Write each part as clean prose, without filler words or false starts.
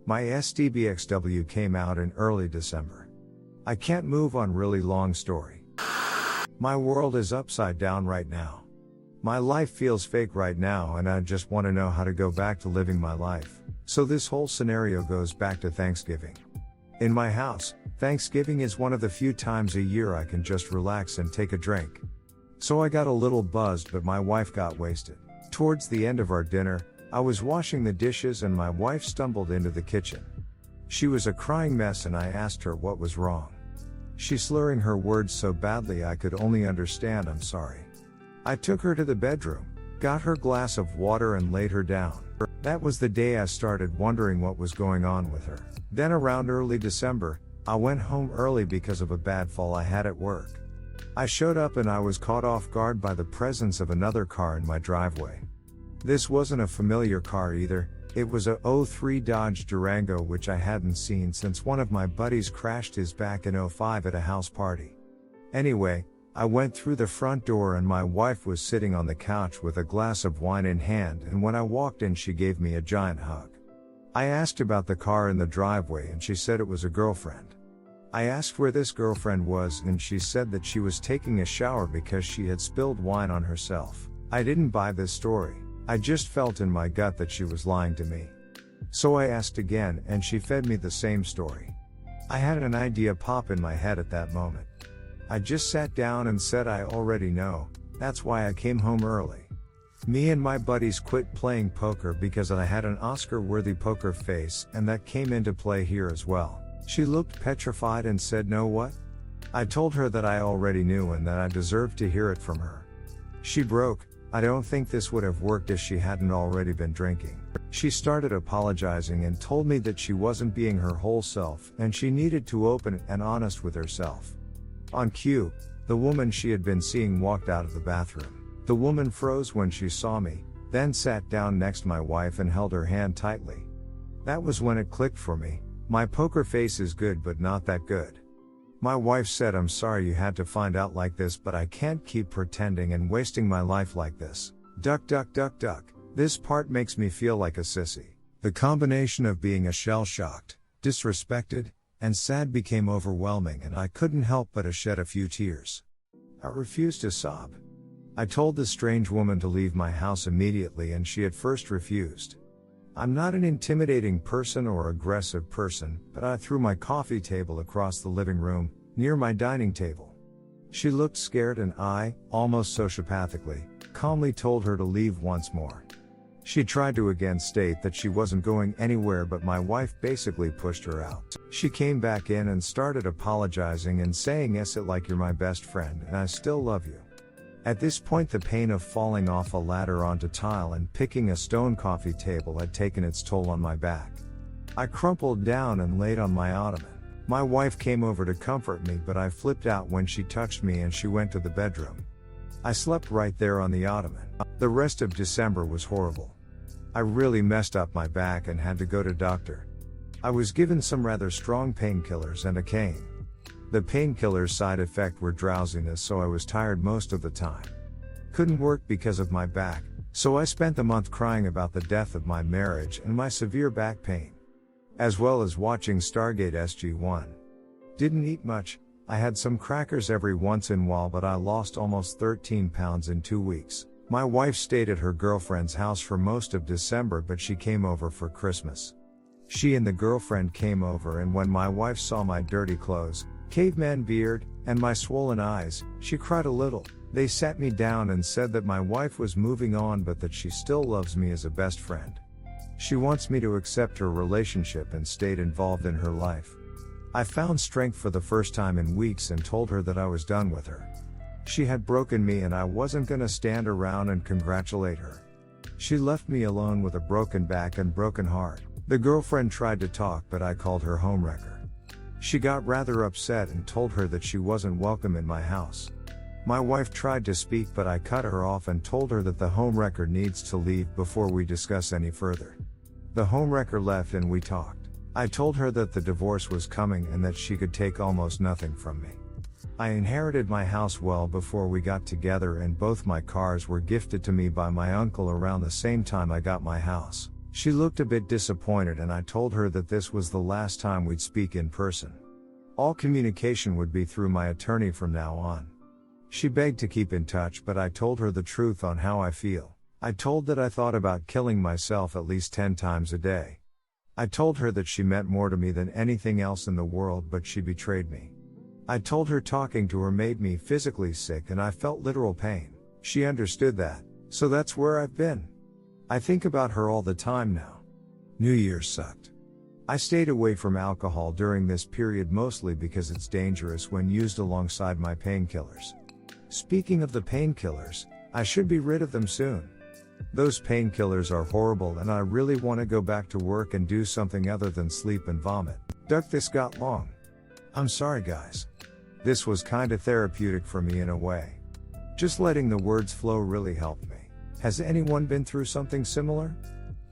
My STBXW came out in early December. I can't move on, really long story. My world is upside down right now. My life feels fake right now and I just want to know how to go back to living my life. So this whole scenario goes back to Thanksgiving. In my house, Thanksgiving is one of the few times a year I can just relax and take a drink. So I got a little buzzed, but my wife got wasted. Towards the end of our dinner, I was washing the dishes and my wife stumbled into the kitchen. She was a crying mess and I asked her what was wrong. She slurring her words so badly I could only understand, "I'm sorry." I took her to the bedroom, got her glass of water and laid her down. That was the day I started wondering what was going on with her. Then around early December, I went home early because of a bad fall I had at work. I showed up and I was caught off guard by the presence of another car in my driveway. This wasn't a familiar car either, it was a '03 Dodge Durango which I hadn't seen since one of my buddies crashed his back in '05 at a house party. Anyway, I went through the front door and my wife was sitting on the couch with a glass of wine in hand, and when I walked in she gave me a giant hug. I asked about the car in the driveway and she said it was a girlfriend. I asked where this girlfriend was and she said that she was taking a shower because she had spilled wine on herself. I didn't buy this story. I just felt in my gut that she was lying to me. So I asked again and she fed me the same story. I had an idea pop in my head at that moment. I just sat down and said, "I already know, that's why I came home early." Me and my buddies quit playing poker because I had an Oscar-worthy poker face, and that came into play here as well. She looked petrified and said, "No, what?" I told her that I already knew and that I deserved to hear it from her. She broke. "I don't think this would have worked if she hadn't already been drinking." She started apologizing and told me that she wasn't being her whole self and she needed to open and honest with herself. On cue, the woman she had been seeing walked out of the bathroom. The woman froze when she saw me, then sat down next to my wife and held her hand tightly. That was when it clicked for me. My poker face is good but not that good. My wife said, "I'm sorry you had to find out like this, but I can't keep pretending and wasting my life like this." Duck, duck, duck, duck. This part makes me feel like a sissy. The combination of being shell-shocked, disrespected, and sad became overwhelming and I couldn't help but shed a few tears. I refused to sob. I told the strange woman to leave my house immediately and she at first refused. I'm not an intimidating person or aggressive person, but I threw my coffee table across the living room, near my dining table. She looked scared and I, almost sociopathically, calmly told her to leave once more. She tried to again state that she wasn't going anywhere, but my wife basically pushed her out. She came back in and started apologizing and saying, "Yes, it like you're my best friend and I still love you." At this point the pain of falling off a ladder onto tile and picking a stone coffee table had taken its toll on my back. I crumpled down and laid on my ottoman. My wife came over to comfort me, but I flipped out when she touched me and she went to the bedroom. I slept right there on the ottoman. The rest of December was horrible. I really messed up my back and had to go to doctor. I was given some rather strong painkillers and a cane. The painkillers' side effect were drowsiness, so I was tired most of the time. Couldn't work because of my back, so I spent the month crying about the death of my marriage and my severe back pain, as well as watching Stargate SG-1. Didn't eat much. I had some crackers every once in a while, but I lost almost 13 pounds in 2 weeks. My wife stayed at her girlfriend's house for most of December, but she came over for Christmas. She and the girlfriend came over, and when my wife saw my dirty clothes, caveman beard, and my swollen eyes, she cried a little. They sat me down and said that my wife was moving on but that she still loves me as a best friend. She wants me to accept her relationship and stayed involved in her life. I found strength for the first time in weeks and told her that I was done with her. She had broken me and I wasn't gonna stand around and congratulate her. She left me alone with a broken back and broken heart. The girlfriend tried to talk, but I called her homewrecker. She got rather upset and told her that she wasn't welcome in my house. My wife tried to speak, but I cut her off and told her that the homewrecker needs to leave before we discuss any further. The homewrecker left and we talked. I told her that the divorce was coming and that she could take almost nothing from me. I inherited my house well before we got together and both my cars were gifted to me by my uncle around the same time I got my house. She looked a bit disappointed and I told her that this was the last time we'd speak in person. All communication would be through my attorney from now on. She begged to keep in touch, but I told her the truth on how I feel. I told that I thought about killing myself at least 10 times a day. I told her that she meant more to me than anything else in the world, but she betrayed me. I told her talking to her made me physically sick and I felt literal pain. She understood that, so that's where I've been. I think about her all the time now. New Year's sucked. I stayed away from alcohol during this period mostly because it's dangerous when used alongside my painkillers. Speaking of the painkillers, I should be rid of them soon. Those painkillers are horrible and I really want to go back to work and do something other than sleep and vomit. Duck, this got long. I'm sorry guys. This was kinda therapeutic for me in a way. Just letting the words flow really helped me. Has anyone been through something similar?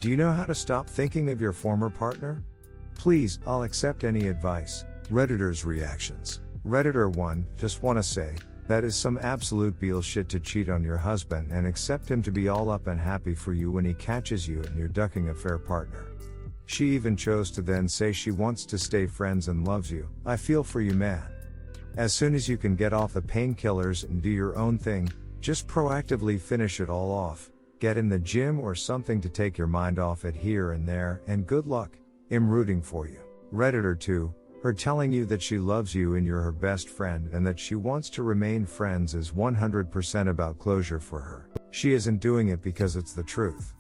Do you know how to stop thinking of your former partner? Please, I'll accept any advice. Redditor's reactions. Redditor 1, just wanna say, that is some absolute beal shit to cheat on your husband and accept him to be all up and happy for you when he catches you and you're ducking a fair partner. She even chose to then say she wants to stay friends and loves you. I feel for you, man. As soon as you can get off the painkillers and do your own thing, just proactively finish it all off. Get in the gym or something to take your mind off it here and there, and good luck. I'm rooting for you. Redditor 2, her telling you that she loves you and you're her best friend and that she wants to remain friends is 100% about closure for her. She isn't doing it because it's the truth.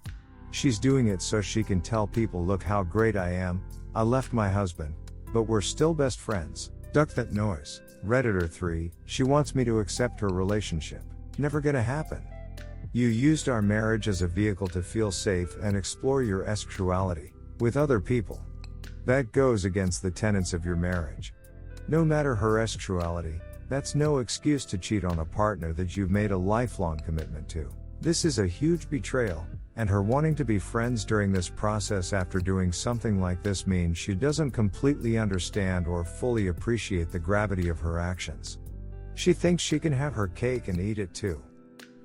She's doing it so she can tell people, look how great I am, I left my husband, but we're still best friends. Duck that noise. Redditor 3, she wants me to accept her relationship. Never gonna happen. You used our marriage as a vehicle to feel safe and explore your sexuality with other people. That goes against the tenets of your marriage. No matter her sexuality, that's no excuse to cheat on a partner that you've made a lifelong commitment to. This is a huge betrayal, and her wanting to be friends during this process after doing something like this means she doesn't completely understand or fully appreciate the gravity of her actions. She thinks she can have her cake and eat it too.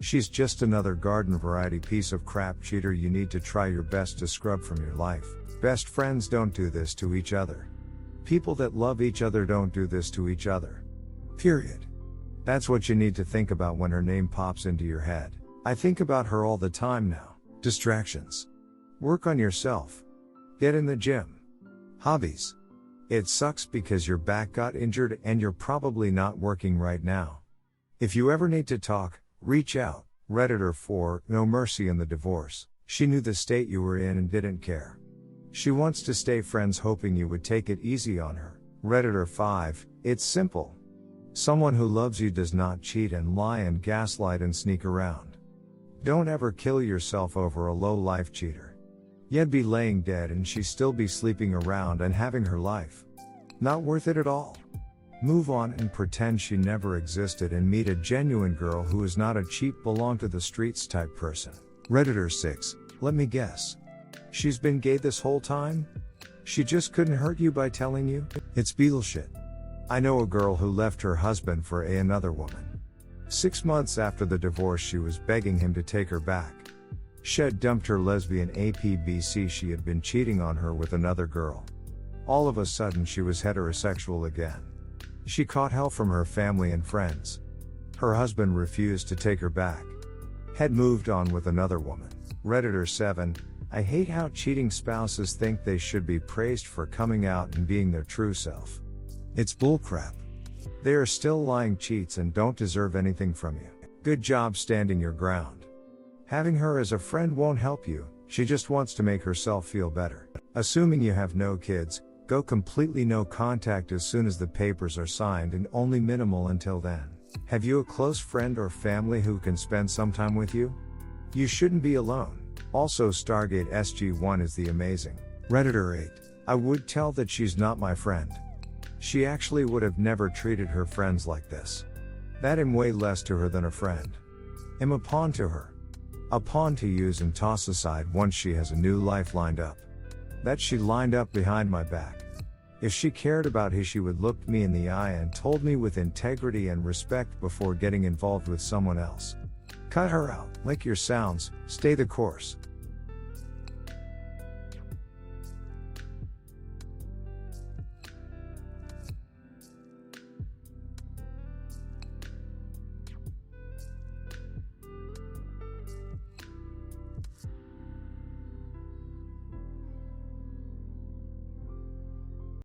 She's just another garden variety piece of crap cheater you need to try your best to scrub from your life. Best friends don't do this to each other. People that love each other don't do this to each other. Period. That's what you need to think about when her name pops into your head. I think about her all the time now. Distractions. Work on yourself. Get in the gym. Hobbies. It sucks because your back got injured and you're probably not working right now. If you ever need to talk, reach out. Redditor 4, no mercy in the divorce. She knew the state you were in and didn't care. She wants to stay friends hoping you would take it easy on her. Redditor 5, it's simple. Someone who loves you does not cheat and lie and gaslight and sneak around. Don't ever kill yourself over a low-life cheater. You'd be laying dead and she'd still be sleeping around and having her life. Not worth it at all. Move on and pretend she never existed and meet a genuine girl who is not a cheap belong to the streets type person. Redditor 6, let me guess. She's been gay this whole time? She just couldn't hurt you by telling you? It's bullshit. I know a girl who left her husband for another woman. 6 months after the divorce she was begging him to take her back. She'd dumped her lesbian APBC, she had been cheating on her with another girl. All of a sudden she was heterosexual again. She caught hell from her family and friends. Her husband refused to take her back. Had moved on with another woman. Redditor 7, I hate how cheating spouses think they should be praised for coming out and being their true self. It's bullcrap. They are still lying cheats and don't deserve anything from you. Good job standing your ground. Having her as a friend won't help you, she just wants to make herself feel better. Assuming you have no kids, go completely no contact as soon as the papers are signed and only minimal until then. Have you a close friend or family who can spend some time with you? You shouldn't be alone. Also Stargate SG1 is the amazing. Redditor 8, I would tell that she's not my friend. She actually would have never treated her friends like this. That am way less to her than a friend. Am a pawn to her. A pawn to use and toss aside once she has a new life lined up. That she lined up behind my back. If she cared about who she would look me in the eye and told me with integrity and respect before getting involved with someone else. Cut her out, lick your sounds, stay the course.